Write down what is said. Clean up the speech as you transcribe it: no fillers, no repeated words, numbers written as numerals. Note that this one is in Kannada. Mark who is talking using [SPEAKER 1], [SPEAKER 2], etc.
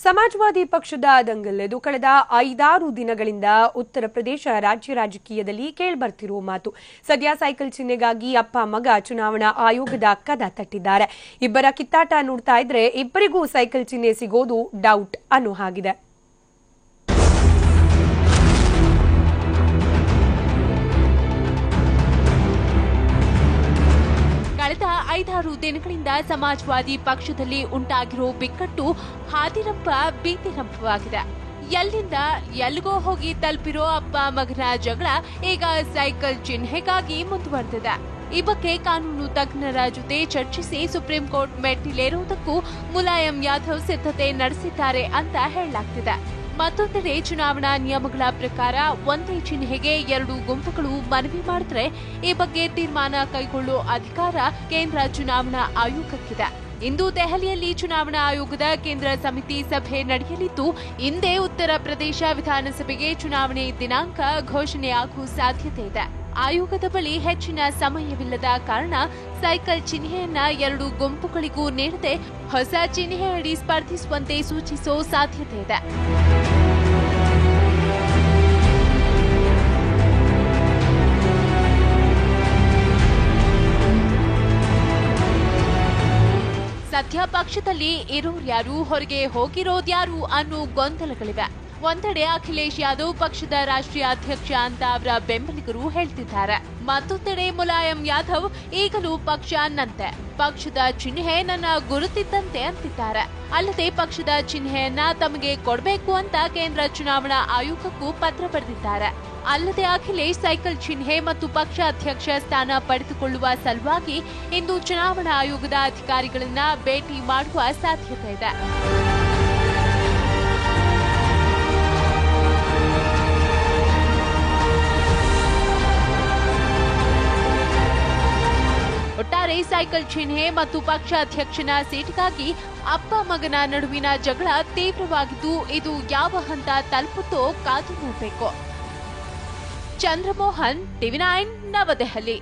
[SPEAKER 1] ಸಮಾಜವಾದಿ ಪಕ್ಷದ ದಂಗಲ್ ಕಳೆದ 5-6 ದಿನಗಳಿಂದ ಉತ್ತರ ಪ್ರದೇಶ ರಾಜ್ಯ ರಾಜಕೀಯದಲ್ಲಿ ಕೇಳಿಬರ್ತಿರುವ ಮಾತು. ಸದ್ಯ ಸೈಕಲ್ ಚಿಹ್ನೆಗಾಗಿ ಅಪ್ಪ ಮಗ ಚುನಾವಣಾ ಆಯೋಗದ ಕದ ತಟ್ಟಿದ್ದಾರೆ. ಇಬ್ಬರ ಕಿತ್ತಾಟ ನೋಡ್ತಾ ಇದ್ರೆ ಇಬ್ಬರಿಗೂ ಸೈಕಲ್ ಚಿಹ್ನೆ ಸಿಗೋದು ಡೌಟ್ ಅನ್ನೋ ಹಾಗಿದೆ.
[SPEAKER 2] ಕಳೆದ 5-6 ದಿನಗಳಿಂದ ಸಮಾಜವಾದಿ ಪಕ್ಷದಲ್ಲಿ ಉಂಟಾಗಿರೋ ಬಿಕ್ಕಟ್ಟು ಹಾದಿರಂಪ ಬೀದಿರಂಪವಾಗಿದೆ. ಎಲ್ಲಿಂದ ಎಲ್ಲಿಗೋ ಹೋಗಿ ತಲುಪಿರೋ ಅಪ್ಪ ಮಗನ ಜಗಳ ಈಗ ಸೈಕಲ್ ಚಿಹ್ನೆಗಾಗಿ ಮುಂದುವರೆದಿದೆ. ಈ ಬಗ್ಗೆ ಕಾನೂನು ತಜ್ಞರ ಜೊತೆ ಚರ್ಚಿಸಿ ಸುಪ್ರೀಂ ಕೋರ್ಟ್ ಮೆಟ್ಟಿಲೇರುವುದಕ್ಕೂ ಮುಲಾಯಂ ಯಾದವ್ ಸಿದ್ಧತೆ ನಡೆಸಿದ್ದಾರೆ ಅಂತ ಹೇಳಲಾಗ್ತಿದೆ. ಮತ್ತೊಂದೆಡೆ ಚುನಾವಣಾ ನಿಯಮಗಳ ಪ್ರಕಾರ ಒಂದೇ ಚಿಹ್ನೆಗೆ 2 ಗುಂಪುಗಳು ಮನವಿ ಮಾಡಿದ್ರೆ ಈ ಬಗ್ಗೆ ತೀರ್ಮಾನ ಕೈಗೊಳ್ಳೋ ಅಧಿಕಾರ ಕೇಂದ್ರ ಚುನಾವಣಾ ಆಯೋಗಕ್ಕಿದೆ. ಇಂದು ದೆಹಲಿಯಲ್ಲಿ ಚುನಾವಣಾ ಆಯೋಗದ ಕೇಂದ್ರ ಸಮಿತಿ ಸಭೆ ನಡೆಯಲಿದ್ದು, ಇಂದೇ ಉತ್ತರ ಪ್ರದೇಶ ವಿಧಾನಸಭೆಗೆ ಚುನಾವಣೆ ದಿನಾಂಕ ಘೋಷಣೆಯಾಗುವ ಸಾಧ್ಯತೆ ಇದೆ. ಆಯೋಗದ ಬಳಿ ಹೆಚ್ಚಿನ ಸಮಯವಿಲ್ಲದ ಕಾರಣ ಸೈಕಲ್ ಚಿಹ್ನೆಯನ್ನ 2 ಗುಂಪುಗಳಿಗೂ ನೀಡದೆ ಹೊಸ ಚಿಹ್ನೆಯಡಿ ಸ್ಪರ್ಧಿಸುವಂತೆ ಸೂಚಿಸೋ ಸಾಧ್ಯತೆ ಇದೆ. ಸದ್ಯ ಪಕ್ಷದಲ್ಲಿ ಇರೋರ್ಯಾರು, ಹೊರಗೆ ಹೋಗಿರೋದ್ಯಾರು ಅನ್ನೋ ಗೊಂದಲಗಳಿವೆ. ಒಂದೆಡೆ ಅಖಿಲೇಶ್ ಯಾದವ್ ಪಕ್ಷದ ರಾಷ್ಟ್ರೀಯ ಅಧ್ಯಕ್ಷ ಅಂತ ಅವರ ಬೆಂಬಲಿಗರು ಹೇಳ್ತಿದ್ದಾರೆ. ಮತ್ತೊಂದೆಡೆ ಮುಲಾಯಂ ಯಾದವ್ ಈಗಲೂ ಪಕ್ಷ ಅನ್ನಂತೆ, ಪಕ್ಷದ ಚಿಹ್ನೆ ನನ್ನ ಗುರುತಿದ್ದಂತೆ ಅಂತಿದ್ದಾರೆ. ಅಲ್ಲದೆ ಪಕ್ಷದ ಚಿಹ್ನೆಯನ್ನ ತಮಗೆ ಕೊಡಬೇಕು ಅಂತ ಕೇಂದ್ರ ಚುನಾವಣಾ ಆಯೋಗಕ್ಕೂ ಪತ್ರ ಬರೆದಿದ್ದಾರೆ. ಅಲ್ಲದೆ ಅಖಿಲೇಶ್ ಸೈಕಲ್ ಚಿಹ್ನೆ ಮತ್ತು ಪಕ್ಷ ಅಧ್ಯಕ್ಷ ಸ್ಥಾನ ಪಡೆದುಕೊಳ್ಳುವ ಸಲುವಾಗಿ ಇಂದು ಚುನಾವಣಾ ಆಯೋಗದ ಅಧಿಕಾರಿಗಳನ್ನ ಭೇಟಿ ಮಾಡುವ ಸಾಧ್ಯತೆ ಇದೆ. ಒಟ್ಟಾರೆ ಸೈಕಲ್ ಚಿಹ್ನೆ ಮತ್ತು ಪಕ್ಷಾಧ್ಯಕ್ಷನ ಸೀಟಿಗಾಗಿ ಅಪ್ಪ ಮಗನ ನಡುವಿನ ಜಗಳ ತೀವ್ರವಾಗಿದ್ದು, ಇದು ಯಾವ ಹಂತ ತಲುಪುತ್ತೋ ಕಾದು ನೋಡಬೇಕು. ಚಂದ್ರಮೋಹನ್, ಟಿವಿ9 ನವದೆಹಲಿ.